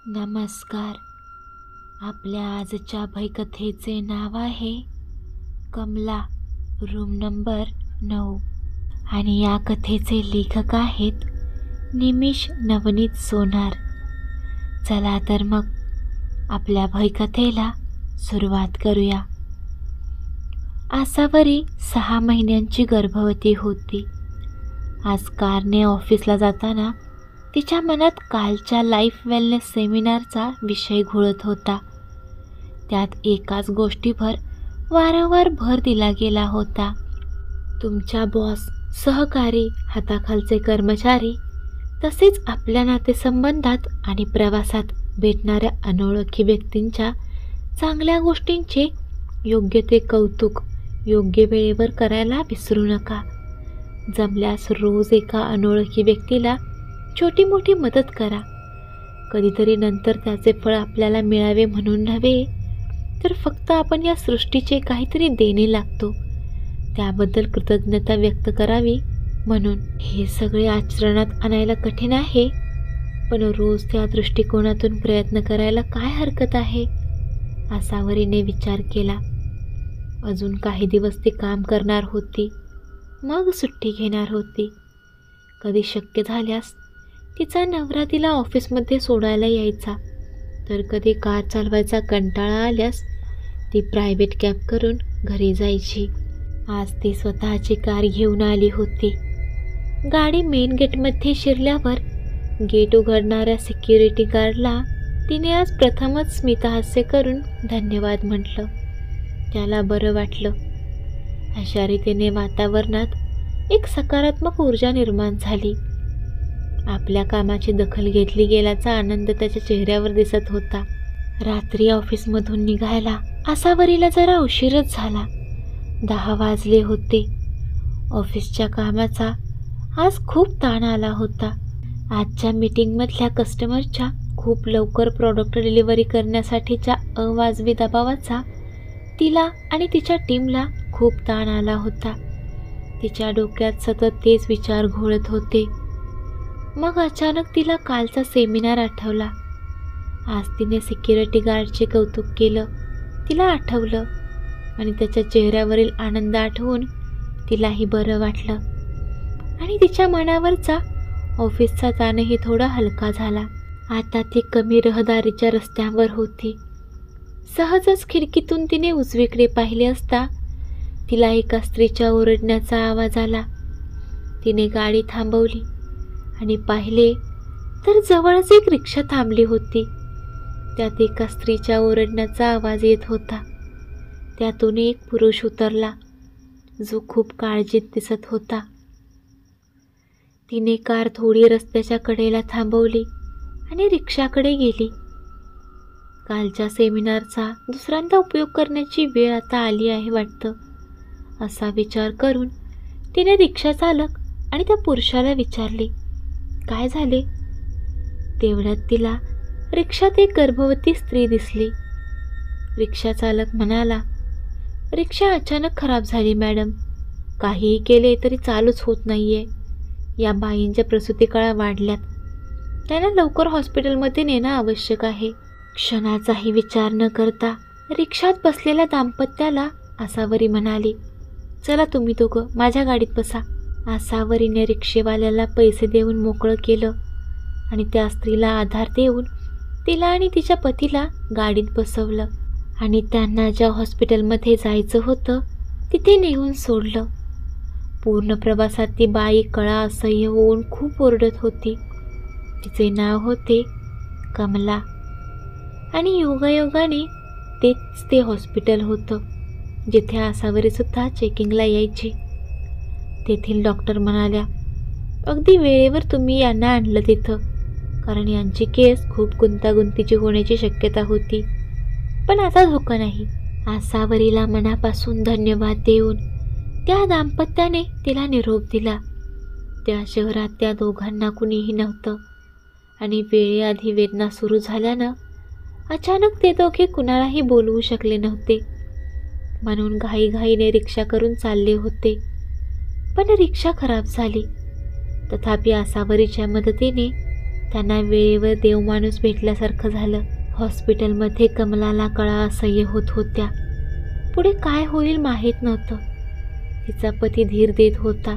नमस्कार. आपल्या आजच्या भयकथेचे नाव आहे कमला, रूम नंबर 9. आणि या कथेचे लेखक आहेत निमिष नवनीत सोनार. चला तर मग आपल्या भयकथेला सुरुवात करूया. आसावरी 6 महिन्यांची गर्भवती होती. आज कारने ऑफिसला जाताना तिच्या मनात कालच्या लाईफ वेलनेस सेमिनारचा विषय घोळत होता. त्यात एकाच गोष्टीवर वारंवार भर दिला गेला होता. तुमच्या बॉस, सहकारी, हाताखालचे कर्मचारी तसेच आपल्या नातेसंबंधात आणि प्रवासात भेटणाऱ्या अनोळखी व्यक्तींच्या चांगल्या गोष्टींचे योग्य ते कौतुक योग्य वेळेवर करायला विसरू नका. जमल्यास रोज एका अनोळखी व्यक्तीला छोटी मोठी मदत करा. कधीतरी नंतर त्याचे फळ आपल्याला मिळावे म्हणून नव्हे, तर फक्त आपण या सृष्टीचे काहीतरी देणे लागतो त्याबद्दल कृतज्ञता व्यक्त करावी म्हणून. हे सगळे आचरणात आणायला कठीण आहे, पण रोज त्या दृष्टिकोनातून प्रयत्न करायला काय हरकत आहे, आसावरीने विचार केला. अजून काही दिवस ती काम करणार होती, मग सुट्टी घेणार होती. कधी शक्य झाल्यास तिचा नवरा तिला ऑफिसमध्ये सोडायला यायचा, तर कधी कार चालवायचा कंटाळा आल्यास ती प्रायव्हेट कॅब करून घरी जायची. आज ती स्वतःची कार घेऊन आली होती. गाडी मेन गेटमध्ये शिरल्यावर गेट उघडणाऱ्या सिक्युरिटी गार्डला तिने आज प्रथमच स्मितहास्य करून धन्यवाद म्हटलं. त्याला बरं वाटलं. अशा रीतीने वातावरणात एक सकारात्मक ऊर्जा निर्माण झाली. आपल्या कामाची दखल घेतली गेल्याचा आनंद त्याच्या चेहऱ्यावर दिसत होता. रात्री ऑफिसमधून निघायला आसावरीला जरा उशीरच झाला. 10 वाजले होते. ऑफिसच्या कामाचा आज खूप ताण आला होता. आजच्या मीटिंगमधल्या कस्टमरच्या खूप लवकर प्रॉडक्ट डिलिव्हरी करण्यासाठीच्या अवाजवी दबावाचा तिला आणि तिच्या टीमला खूप ताण आला होता. तिच्या डोक्यात सतत तेच विचार घोळत होते. मग अचानक तिला कालचा सेमिनार आठवला. आज तिने सिक्युरिटी गार्डचे कौतुक केलं. तिला आठवलं आणि त्याच्या चेहऱ्यावरील आनंद आठवून तिलाही बरं वाटलं आणि तिच्या मनावरचा ऑफिसचा ताणही थोडा हलका झाला. आता ती कमी रहदारीच्या रस्त्यावर होती. सहजच खिडकीतून तिने उजवीकडे पाहिले असता तिला एका स्त्रीच्या ओरडण्याचा आवाज आला. तिने गाडी थांबवली आणि पाहिले तर जवळच एक रिक्षा थांबली होती. त्यात एका स्त्रीच्या ओरडण्याचा आवाज येत होता. त्यातून एक पुरुष उतरला जो खूप काळजीत दिसत होता. तिने कार थोडी रस्त्याच्या कडेला थांबवली आणि रिक्षाकडे गेली. कालच्या सेमिनारचा दुसऱ्यांदा उपयोग करण्याची वेळ आता आली आहे वाटतं, असा विचार करून तिने रिक्षा चालक आणि त्या पुरुषाला विचारले, काय झाले? तेवढ्यात तिला रिक्षात एक गर्भवती स्त्री दिसली. रिक्षा चालक म्हणाला, रिक्षा अचानक खराब झाली मॅडम. काहीही केले तरी चालूच होत नाहीये. या बाईंच्या प्रसूती काळा वाढल्यात. त्यांना लवकर हॉस्पिटलमध्ये नेणं आवश्यक आहे. क्षणाचाही विचार न करता रिक्षात बसलेल्या दाम्पत्याला आसावरी म्हणाली, चला तुम्ही दोघं माझ्या गाडीत बसा. आसावरीने रिक्षेवाल्याला पैसे देऊन मोकळं केलं आणि त्या स्त्रीला आधार देऊन तिला आणि तिच्या पतीला गाडीत बसवलं आणि त्यांना ज्या हॉस्पिटलमध्ये जायचं होतं तिथे नेऊन सोडलं. पूर्ण प्रवासात ती बाई कळा असह्य होऊन खूप ओरडत होती. तिचे नाव होते कमला आणि योगायोगाने तेच ते हॉस्पिटल होतं जिथे आसावरीसुद्धा चेकिंगला यायची. तेथील डॉक्टर म्हणाल्या, अगदी वेळेवर तुम्ही यांना आणलं तिथं, कारण यांची केस खूप गुंतागुंतीची होण्याची शक्यता होती. पण आता धोका नाही. आसावरीला मनापासून धन्यवाद देऊन त्या दाम्पत्याने तिला निरोप दिला. त्या शहरात त्या दोघांना कुणीही नव्हतं आणि वेळेआधी वेदना सुरू झाल्यानं अचानक ते दोघे कुणालाही बोलवू शकले नव्हते. म्हणून घाईघाईने रिक्षा करून चालले होते. पण रिक्षा खराब झाली. तथापि आसावरीच्या मदतीने त्यांना वेळेवर देवमाणूस भेटल्यासारखं झालं. हॉस्पिटलमध्ये कमलाला कळा असह्य होत होत्या. पुढे काय होईल माहीत नव्हतं. तिचा पती धीर देत होता.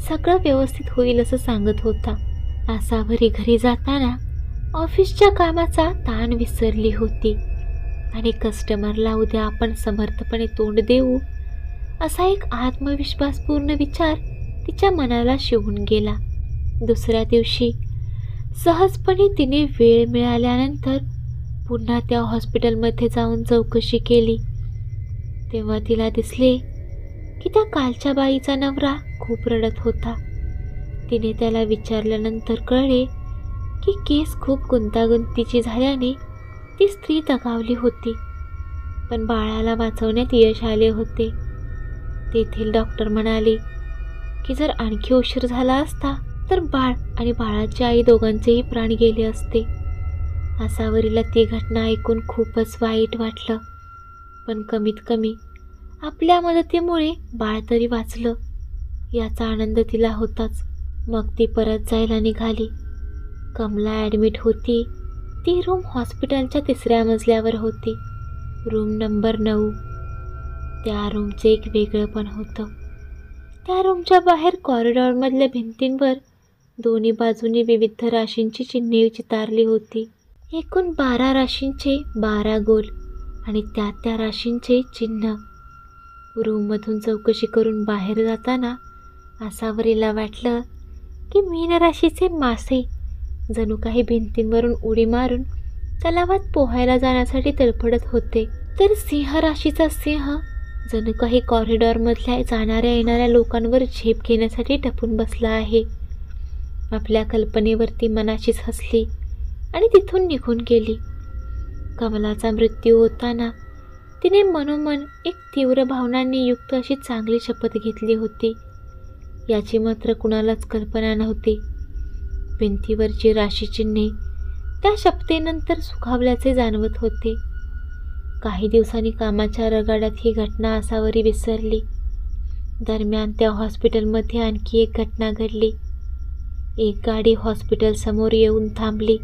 सगळं व्यवस्थित होईल असं सांगत होता. आसावरी घरी जाताना ऑफिसच्या कामाचा ताण विसरली होती आणि कस्टमरला उद्या आपण समर्थपणे तोंड देऊ असा एक आत्मविश्वासपूर्ण विचार तिच्या मनाला शिवून गेला. दुसऱ्या दिवशी सहजपणे तिने वेळ मिळाल्यानंतर पुन्हा त्या हॉस्पिटलमध्ये जाऊन चौकशी केली. तेव्हा तिला दिसले की त्या कालच्या बाईचा नवरा खूप रडत होता. तिने त्याला विचारल्यानंतर कळले की केस खूप गुंतागुंतीची झाल्याने ती स्त्री दगावली होती, पण बाळाला वाचवण्यात यश आले होते. तेथील डॉक्टर म्हणाले की जर आणखी उशीर झाला असता तर बाळ आणि बाळाची आई दोघांचेही प्राण गेले असते. आसावरीला ती घटना ऐकून खूपच वाईट वाटलं, पण कमीत कमी आपल्या मदतीमुळे बाळ तरी वाचलं याचा आनंद तिला होताच. मग ती परत जायला निघाली. कमला ॲडमिट होती. ती रूम हॉस्पिटलच्या 3ऱ्या मजल्यावर होती, रूम नंबर 9. त्या रूमचे एक वेगळं पण होतं. त्या रूमच्या बाहेर कॉरिडॉरमधल्या भिंतींवर दोन्ही बाजूनी विविध राशींची चिन्हे चितारली होती. एकूण 12 राशींचे 12 गोल आणि त्या राशींचे चिन्ह. रूममधून चौकशी करून बाहेर जाताना आसावरीला वाटलं की मीन राशीचे मासे जणू काही भिंतींवरून उडी मारून तलावात पोहायला जाण्यासाठी तडफडत होते, तर सिंह राशीचा सिंह जणू काही कॉरिडॉरमधल्या जाणाऱ्या येणाऱ्या लोकांवर झेप घेण्यासाठी टपून बसला आहे. आपल्या कल्पनेवरती मनाशीच हसली आणि तिथून निघून गेली. कमलाचा मृत्यू होताना तिने मनोमन एक तीव्र भावनांनी युक्त अशी चांगली शपथ घेतली होती. याची मात्र कुणालाच कल्पना नव्हती. भिंतीवरची राशीचिन्हे त्या शपथेनंतर सुखावल्याचे जाणवत होते. काही दिवसांनी कामाच्या रगाड्यात ही घटना आसावरी विसरली. दरम्यान त्या हॉस्पिटलमध्ये आणखी एक घटना घडली. एक गाडी हॉस्पिटल समोर येऊन थांबली.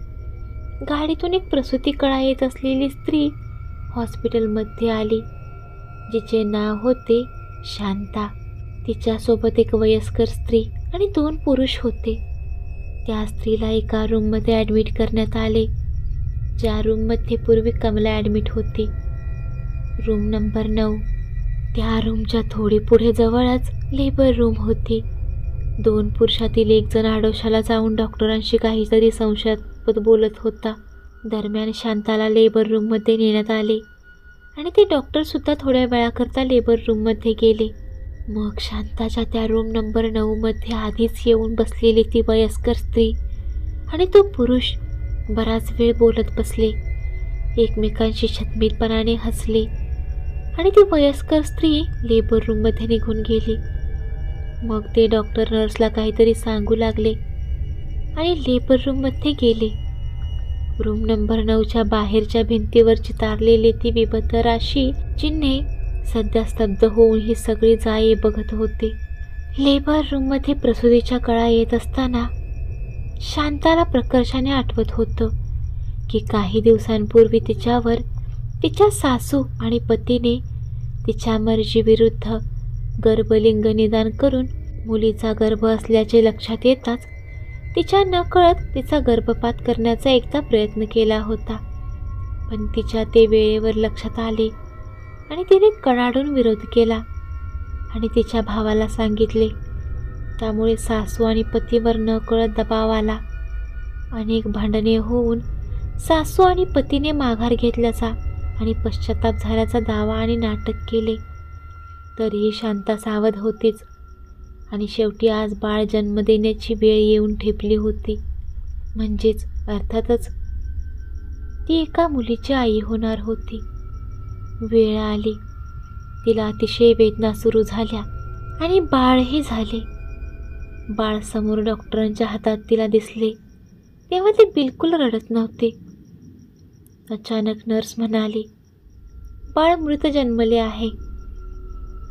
गाडीतून एक प्रसूती कळा येत असलेली स्त्री हॉस्पिटलमध्ये आली, जिचे नाव होते शांता. तिच्यासोबत एक वयस्कर स्त्री आणि 2 पुरुष होते. त्या स्त्रीला एका रूममध्ये ॲडमिट करण्यात आले, ज्या रूममध्ये पूर्वी कमला ॲडमिट होती, रूम नंबर 9. त्या रूमच्या थोडी पुढे जवळच लेबर रूम होती. 2 पुरुषातील एक जण आडोशाला जाऊन डॉक्टरांशी काहीतरी संशयास्पद बोलत होता. दरम्यान शांताला लेबर रूममध्ये नेण्यात आले आणि ते डॉक्टरसुद्धा थोड्या वेळाकरता लेबर रूममध्ये गेले. मग शांताच्या त्या रूम नंबर 9मध्ये आधीच येऊन बसलेली ती वयस्कर स्त्री आणि तो पुरुष बराच वेळ बोलत बसले, एकमेकांशी छतमीरपणाने हसले आणि ती वयस्कर स्त्री लेबर रूममध्ये निघून गेली. मग ते डॉक्टर नर्सला काहीतरी सांगू लागले आणि लेबर रूममध्ये गेले. रूम नंबर 9च्या बाहेरच्या भिंतीवर चितारलेली ती विविध राशी चिन्हे सध्या स्तब्ध होऊन ही सगळी जाई बघत होते. लेबर रूममध्ये प्रसूतीच्या कळा येत असताना शांताला प्रकर्षाने आठवत होतं की काही दिवसांपूर्वी तिच्यावर तिच्या सासू आणि पतीने तिच्या मर्जीविरुद्ध गर्भलिंग निदान करून मुलीचा गर्भ असल्याचे लक्षात येताच तिच्या नकळत तिचा गर्भपात करण्याचा एकदा प्रयत्न केला होता. पण तिच्या ते वेळेवर लक्षात आले आणि तिने कडाडून विरोध केला आणि तिच्या भावाला सांगितले. त्यामुळे सासू आणि पतीवर नकळत दबाव आला. अनेक भांडणे होऊन सासू आणि पतीने माघार घेतल्याचा आणि पश्चाताप झाल्याचा दावा आणि नाटक केले. तरीही शांता सावध होतीच आणि शेवटी आज बाळ जन्म देण्याची वेळ येऊन ठेपली होती. म्हणजेच अर्थातच ती एका मुलीची आई होणार होती. वेळ आली. तिला अतिशय वेदना सुरू झाल्या आणि बाळही झाले. बाळ समोर डॉक्टरांच्या हातात तिला दिसले तेव्हा ते बिलकुल रडत नव्हते. अचानक नर्स म्हणाली, बाळ मृत जन्मले आहे.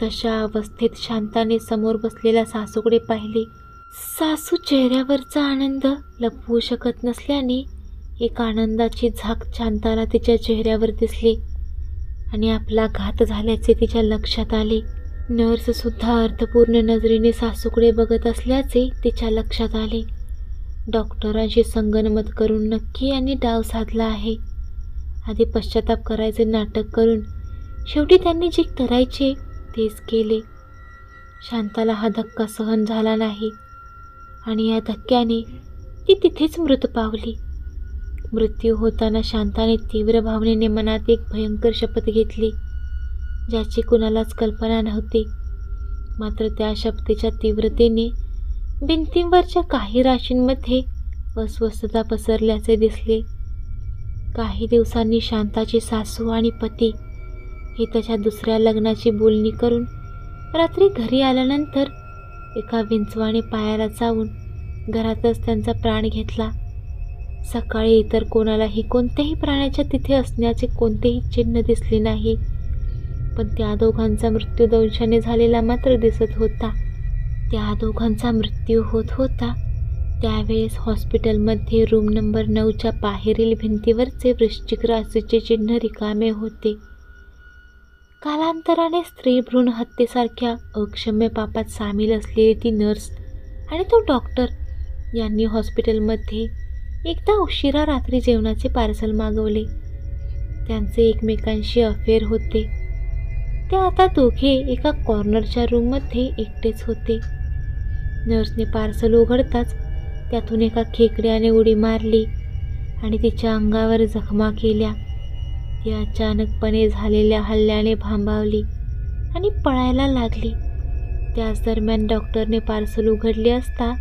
तशा अवस्थेत शांताने समोर बसलेल्या सासूकडे पाहिले. सासू चेहऱ्यावरचा आनंद लपवू शकत नसल्याने एक आनंदाची झाक शांताला तिच्या चेहऱ्यावर दिसली आणि आपला घात झाल्याचे तिच्या लक्षात आले. नर्ससुद्धा अर्थपूर्ण नजरेने सासूकडे बघत असल्याचे तिच्या लक्षात आले. डॉक्टरांशी संगनमत करून नक्की यांनी डाव साधला आहे. आधी पश्चाताप करायचे नाटक करून शेवटी त्यांनी जे करायचे तेच केले. शांताला हा धक्का सहन झाला नाही आणि या धक्क्याने ती तिथेच मृत पावली. मृत्यू होताना शांताने तीव्र भावनेने मनात एक भयंकर शपथ घेतली, ज्याची कुणालाच कल्पना नव्हती. मात्र त्या शपथेच्या तीव्रतेने भिंतींवरच्या काही राशींमध्ये अस्वस्थता पसरल्याचे दिसले. काही दिवसांनी शांताची सासू आणि पती हे त्याच्या दुसऱ्या लग्नाची बोलणी करून रात्री घरी आल्यानंतर एका विंचवाने पायाला चावून घरातच त्यांचा प्राण घेतला. सकाळी इतर कोणालाही कोणत्याही प्राण्याच्या तिथे असण्याचे कोणतेही चिन्ह दिसले नाही, पण त्या दोघांचा मृत्यू दंशाने झालेला मात्र दिसत होता. त्या दोघांचा मृत्यू होत होता त्यावेळेस हॉस्पिटलमध्ये रूम नंबर 9च्या बाहेरील भिंतीवरचे वृश्चिक राशीचे चिन्ह रिकामे होते. कालांतराने स्त्री भ्रूण हत्येसारख्या अक्षम्य पापात सामील असलेली ती नर्स आणि तो डॉक्टर यांनी हॉस्पिटलमध्ये एकदा उशिरा रात्री जेवणाचे पार्सल मागवले. त्यांचे एकमेकांशी अफेअर होते. ते आता दोघे एका कॉर्नरच्या रूममध्ये एकटेच होते. नर्सने पार्सल उघडताच त्यातून एका खेकड्याने उडी मारली आणि तिच्या अंगावर जखमा केल्या. ती अचानकपणे झालेल्या हल्ल्याने भांबावली आणि पळायला लागली. त्याच दरम्यान डॉक्टरने पार्सल उघडले असता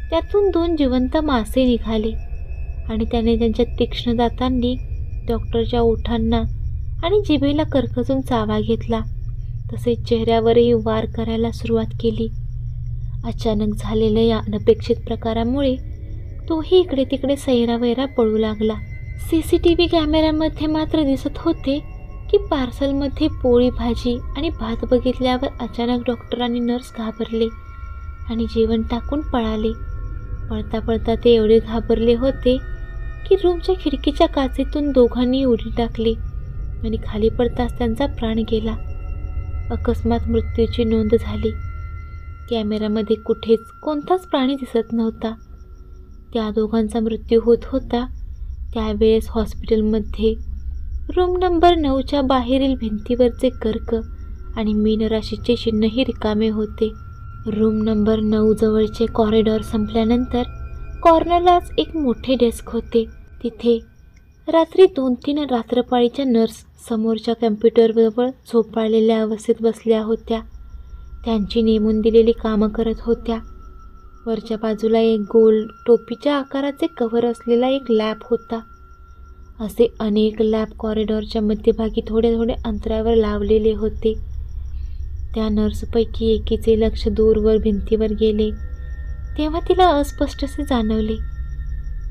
त्यातून 2 जिवंत मासे निघाले आणि त्याने त्यांच्या तीक्ष्ण दातांनी डॉक्टरच्या ओठांना आणि जिभेला करकसून चावा घेतला. तसेच चेहऱ्यावरही वार करायला सुरुवात केली. अचानक झालेल्या या अनपेक्षित प्रकारामुळे तोही इकडे तिकडे सैरावैरा पळू लागला. CCTV कॅमेऱ्यामध्ये मात्र दिसत होते की पार्सलमध्ये पोळी भाजी आणि भात बघितल्यावर अचानक डॉक्टर आणि नर्स घाबरले आणि जेवण टाकून पळाले. पळता पळता ते एवढे घाबरले होते की रूमच्या खिडकीच्या काचेतून दोघांनी उडी टाकली आणि खाली पडताच त्यांचा प्राण गेला. अकस्मात मृत्यूची नोंद झाली. कॅमेऱ्यामध्ये कुठेच कोणताच प्राणी दिसत नव्हता. त्या दोघांचा मृत्यू होत होता त्यावेळेस हॉस्पिटलमध्ये रूम नंबर 9च्या बाहेरील भिंतीवरचे कर्क आणि मीन राशीचे चिन्हही रिकामे होते. रूम नंबर 9 जवळचे कॉरिडॉर संपल्यानंतर कॉर्नरलाच एक मोठे डेस्क होते. तिथे रात्री 2-3 रात्रपाळीच्या नर्स समोरच्या कम्प्युटरजवळ झोपाळलेल्या अवस्थेत बसल्या होत्या. त्यांची नेमून दिलेली कामं करत होत्या. वरच्या बाजूला एक गोल टोपीच्या आकाराचे कव्हर असलेला एक लॅब होता. असे अनेक लॅब कॉरिडॉरच्या मध्यभागी थोड्या थोड्या अंतरावर लावलेले होते. त्या नर्सपैकी एकीचे लक्ष दूरवर भिंतीवर गेले तेव्हा तिला अस्पष्टसे जाणवले.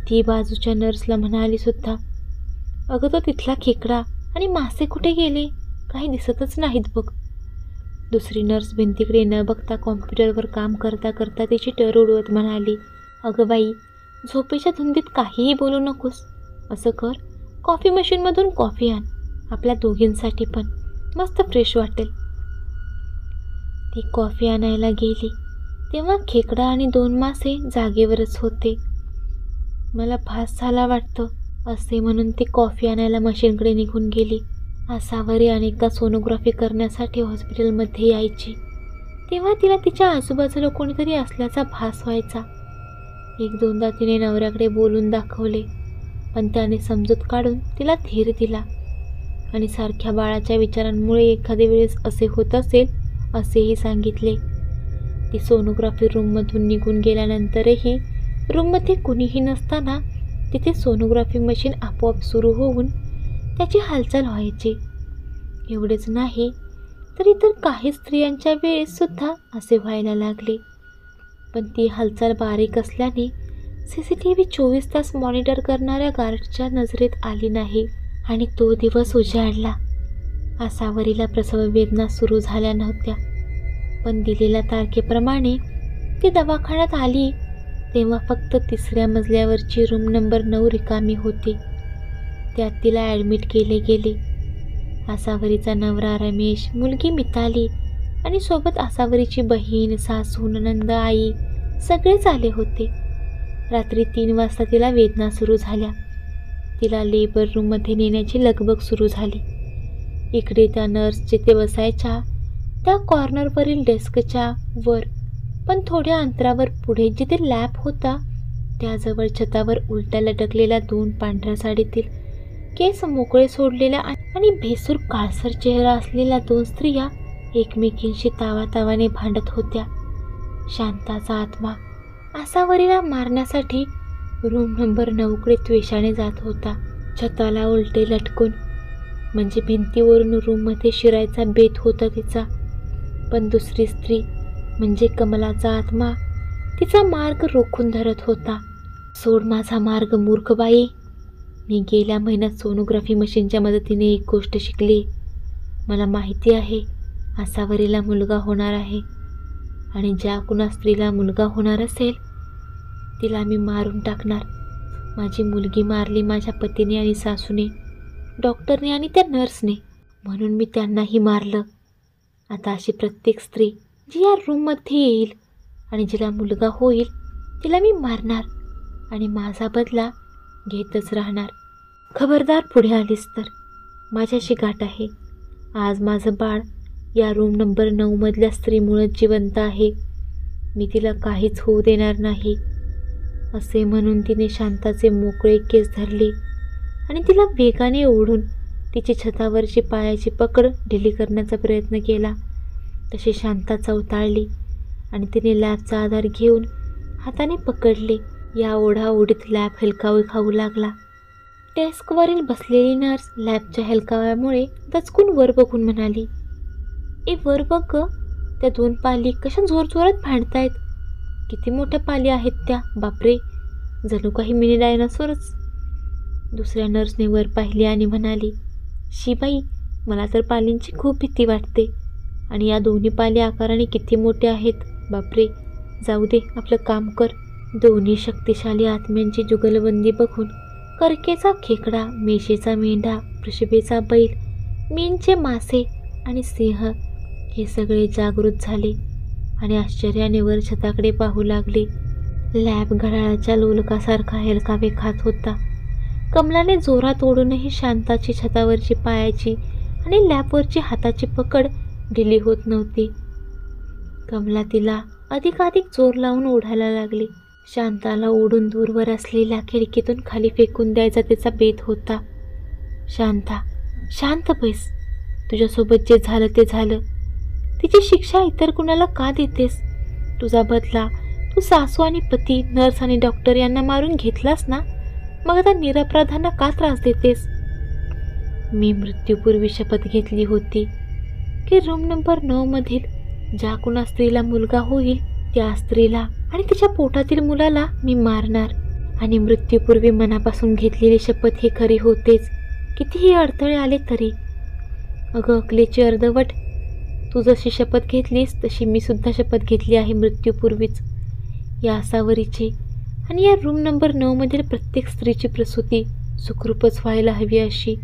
ती बाजूच्या नर्सला म्हणाली सुद्धा, "अगं, तो तिथला खेकडा आणि मासे कुठे गेले? काही दिसतच नाहीत बघ." दुसरी नर्स भिंतीकडे न बघता कॉम्प्युटरवर काम करता करता तिची टर उडवत म्हणाली, "अगं बाई, झोपेच्या धुंदीत काहीही बोलू नकोस. असं कर, कॉफी मशीनमधून कॉफी आण. आपल्या दोघींसाठी पण. मस्त फ्रेश वाटेल." ती कॉफी आणायला गेली तेव्हा खेकडा आणि 2 मासे जागेवरच होते. "मला भास झाला वाटतं," असे म्हणून ती कॉफी आणायला मशीनकडे निघून गेली. आसावरी अनेकदा सोनोग्राफी करण्यासाठी हॉस्पिटलमध्ये यायची तेव्हा तिला तिच्या आजूबाजूला कोणीतरी असल्याचा भास व्हायचा. 1-2दा तिने नवऱ्याकडे बोलून दाखवले, पण त्याने समजूत काढून तिला धीर दिला आणि सारख्या बाळाच्या विचारांमुळे एखाद्या वेळेस असे होत असेल असेही सांगितले. ती सोनोग्राफी रूममधून निघून गेल्यानंतरही रूममध्ये कुणीही नसताना तिथे सोनोग्राफी मशीन आपोआप सुरू होऊन त्याची हालचाल व्हायची. एवढेच नाही तर इतर काही स्त्रियांच्या वेळेससुद्धा असे व्हायला लागले. पण ती हालचाल बारीक असल्याने CCTV 24 तास मॉनिटर करणाऱ्या गार्डच्या नजरेत आली नाही आणि तो दिवस उजाडला. आसावरीला प्रसव वेदना सुरू झाल्या नव्हत्या, पण दिलेल्या तारखेप्रमाणे ती दवाखान्यात आली तेव्हा फक्त 3ऱ्या मजल्यावरची रूम नंबर 9 रिकामी होती. त्यात तिला ॲडमिट केले गेले. आसावरीचा नवरा रमेश, मुलगी मिताली आणि सोबत आसावरीची बहीण, सासू, नणंद, आई सगळेच आले होते. रात्री 3 वाजता तिला वेदना सुरू झाल्या. तिला लेबर रूममध्ये नेण्याची लगबग सुरू झाली. इकडे त्या नर्स जिथे बसायच्या त्या कॉर्नरवरील डेस्कच्या वर, पण थोड्या अंतरावर पुढे जिथे लॅब होता त्याजवळ छतावर उलट्या लटकलेल्या 2 पांढऱ्या साडीतील केस मोकळे सोडलेल्या आणि भेसूर काळसर चेहरा असलेल्या 2 स्त्रिया एकमेकींशी तावातावाने भांडत होत्या. शांताचा आत्मा आसावरीला मारण्यासाठी रूम नंबर 9कडे त्वेषाने जात होता. छताला उलटे लटकून म्हणजे भिंतीवरून रूममध्ये शिरायचा बेत होता तिचा. पण दुसरी स्त्री म्हणजे कमलाचा आत्मा तिचा मार्ग रोखून धरत होता. सोड माझा मार्ग मूर्खबाई. मी गेल्या महिन्यात सोनोग्राफी मशीनच्या मदतीने एक गोष्ट शिकली. मला माहिती आहे आसावरीला मुलगा होणार आहे आणि ज्या कुणा स्त्रीला मुलगा होणार असेल तिला मी मारून टाकणार. माझी मुलगी मारली माझ्या पतीने आणि सासूने, डॉक्टरने आणि त्या नर्सने, म्हणून मी त्यांनाही मारलं. आता अशी प्रत्येक स्त्री जी या रूममध्ये येईल आणि जिला मुलगा होईल तिला मी मारणार आणि माझा बदला घेतच राहणार. खबरदार पुढे आलीस तर माझ्याशी गाठ आहे. आज माझं बाळ या रूम नंबर 9मधल्या स्त्रीमुळेच जिवंत आहे. मी तिला काहीच होऊ देणार नाही. असे म्हणून तिने शांताचे मोकळे केस धरले आणि तिला वेगाने ओढून तिची छतावरची पायाची पकड ढिली करण्याचा प्रयत्न केला. तशी शांता चवताळली आणि तिने लॅबचा आधार घेऊन हाताने पकडले. या ओढाओढीत लॅब हेलकावे खाऊ लागला. डेस्कवरील बसलेली नर्स लॅबच्या हेलकाव्यामुळे दचकून वर बघून म्हणाली, ए वर बघ ग, त्या 2 पाली कशा जोरजोरात भांडतायत. किती मोठ्या पाली आहेत त्या, बापरे, जणू काही मिनी डायनासोरच. दुसऱ्या नर्सने वर पाहिली आणि म्हणाली, शिबाई, मला तर पालींची खूप भीती वाटते आणि या दोन्ही पाली आकाराने किती मोठ्या आहेत. बापरे, जाऊ दे, आपलं काम कर. दोन्ही शक्तिशाली आत्म्यांची जुगलबंदी बघून करकेचा खेकडा, मेशेचा मेंढा, वृषभेचा बैल, मीनचे मासे आणि सिंह हे सगळे जागृत झाले आणि आश्चर्याने वर छताकडे पाहू लागले. लॅब घड्याळाच्या लोलकासारखा हेलकावे खात होता. कमलाने जोरात ओढूनही शांताची छतावरची पायाची आणि लॅबवरची हाताची पकड ढिली होत नव्हती. कमला तिला अधिकाधिक जोर लावून ओढायला लागली. शांताला ओढून दूरवर असलेल्या खिडकीतून खाली फेकून द्यायचा तिचा बेत होता. शांता, शांत बैस. तुझ्यासोबत जे झालं ते झालं. तिची शिक्षा इतर कुणाला का देतेस? तुझा बदला तू सासू आणि पती, नर्स आणि डॉक्टर यांना मारून घेतलास ना, मग आता निरपराधांना का त्रास देतेस? मी मृत्यूपूर्वी शपथ घेतली होती की रूम नंबर 9मधील ज्या कुणा स्त्रीला मुलगा होईल त्या स्त्रीला आणि तिच्या पोटातील मुलाला मी मारणार. आणि मृत्यूपूर्वी मनापासून घेतलेली शपथ ही खरी होतेच, कितीही अडथळे आले तरी. अगं अकलेची अर्धवट, तू जशी शपथ घेतलीस तशी मी सुद्धा शपथ घेतली आहे मृत्यूपूर्वीच. या आसावरीची आणि या रूम नंबर 9मधील प्रत्येक स्त्रीची प्रसूती सुखरूपच व्हायला हवी अशी.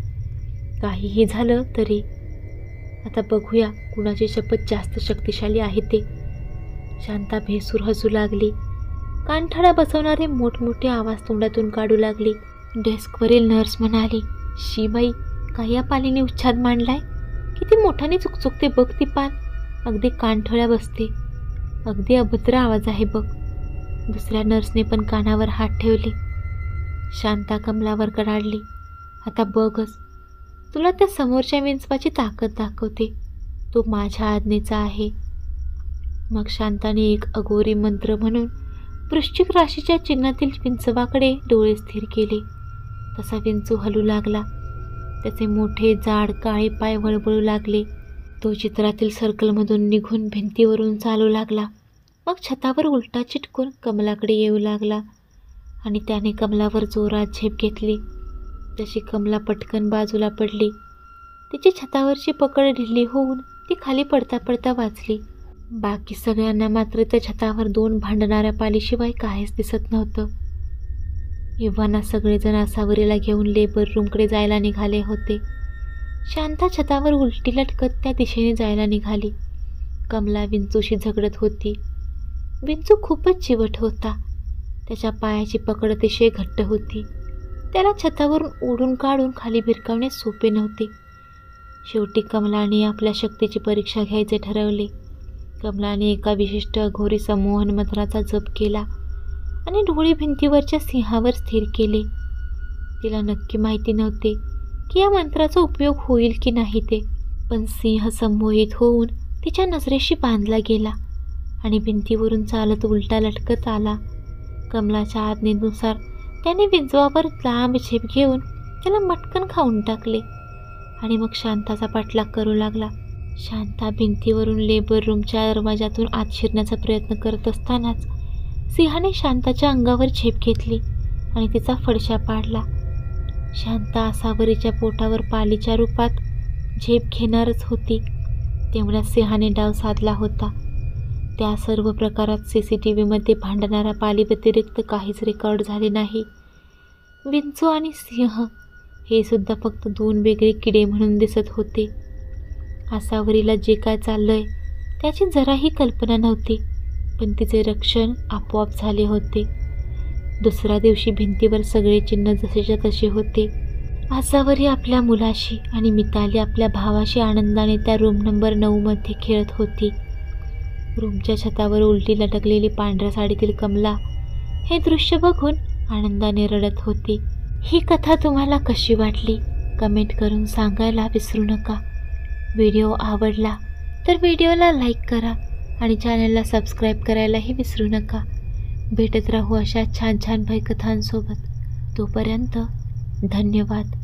काहीही झालं तरी आता बघूया कुणाची शपथ जास्त शक्तिशाली आहे ते. शांता भेसूर हसू लागली. कानठळा बसवणारे मोठमोठे आवाज तोंडातून काढू लागली. डेस्कवरील नर्स म्हणाली, शिबाई, काय या पालीने उच्छाद मांडलाय? किती मोठ्याने चुकचुकते बघ ती पाल. अगदी कानठळ्या बसते. अगदी अभद्र आवाज आहे बघ. दुसऱ्या नर्सने पण कानावर हात ठेवले. शांता कमलावर कडाडली, आता बघच, तुला त्या समोरच्या विंचवाची ताकद दाखवते. तो माझ्या आज्ञेचा आहे. मग शांताने एक अघोरी मंत्र म्हणून वृश्चिक राशीच्या चिन्हातील विंचवाकडे डोळे स्थिर केले. तसा विंचू हलू लागला. त्याचे मोठे जाड काळे पाय वळवळू लागले. तो चित्रातील सर्कलमधून निघून भिंतीवरून चालू लागला. मग छतावर उलटा चिटकून कमलाकडे येऊ लागला आणि त्याने कमलावर जोरात झेप घेतली. तशी कमला पटकन बाजूला पडली. तिची छतावरची पकड ढिली होऊन ती खाली पडता पडता वाचली. बाकी सगळ्यांना मात्र त्या छतावर 2 भांडणाऱ्या पालीशिवाय काहीच दिसत नव्हतं. इव्हाना सगळेजण आसावरीला घेऊन लेबर रूमकडे जायला निघाले होते. शांता छतावर उलटी लटकत त्या दिशेने जायला निघाली. कमला विंचूशी झगडत होती. विंचू खूपच चिवट होता. त्याच्या पायाची पकड अतिशय घट्ट होती. त्याला छतावरून ओढून काढून खाली भिरकावणे सोपे नव्हते. शेवटी कमलाने आपल्या शक्तीची परीक्षा घ्यायचे ठरवले. कमलाने एका विशिष्ट अघोरी संमोहन मंत्राचा जप केला आणि डोळे भिंतीवरच्या सिंहावर स्थिर केले. तिला नक्की माहिती नव्हते की या मंत्राचा उपयोग होईल की नाही ते, पण सिंह संमोहित होऊन तिच्या नजरेशी बांधला गेला आणि भिंतीवरून चालत उलटा लटकत आला. कमलाच्या आज्ञेनुसार त्याने विंचवावर लांब झेप घेऊन त्याला मटकन खाऊन टाकले आणि मग शांताचा पाठलाग करू लागला. शांता भिंतीवरून लेबर रूमच्या दरवाजातून आत शिरण्याचा प्रयत्न करत असतानाच सिंहाने शांताच्या अंगावर झेप घेतली आणि तिचा फडशा पाडला. शांता आसावरीच्या पोटावर पालीच्या रूपात झेप घेणारच होती तेवढ्या सिंहाने डाव साधला होता. त्या सर्व प्रकारात CCTVमध्ये भांडणाऱ्या पाली व्यतिरिक्त काहीच रेकॉर्ड झाले नाही. विंचू आणि सिंह हे सुद्धा फक्त 2 वेगळे किडे म्हणून दिसत होते. आसावरीला जे काय चाललंय त्याची जराही कल्पना नव्हती, पण तिचे रक्षण आपोआप झाले होते. दुसऱ्या दिवशी भिंतीवर सगळे चिन्ह जसेच्या तसे होते. आसावरी आपल्या मुलाशी आणि मिताली आपल्या भावाशी आनंदाने त्या रूम नंबर 9मध्ये खेळत होती. रूमच्या छतावर उलटी लटकलेली पांढऱ्या साडीतील कमला हे दृश्य बघून आनंदाने रडत होती. ही कथा तुम्हाला कशी वाटली कमेंट करून सांगायला विसरू नका. व्हिडिओ आवडला तर व्हिडिओला लाईक करा आणि चॅनलला सबस्क्राईब करायलाही विसरू नका. भेटत राहू अशा छान छान भयकथांसोबत. तोपर्यंत धन्यवाद.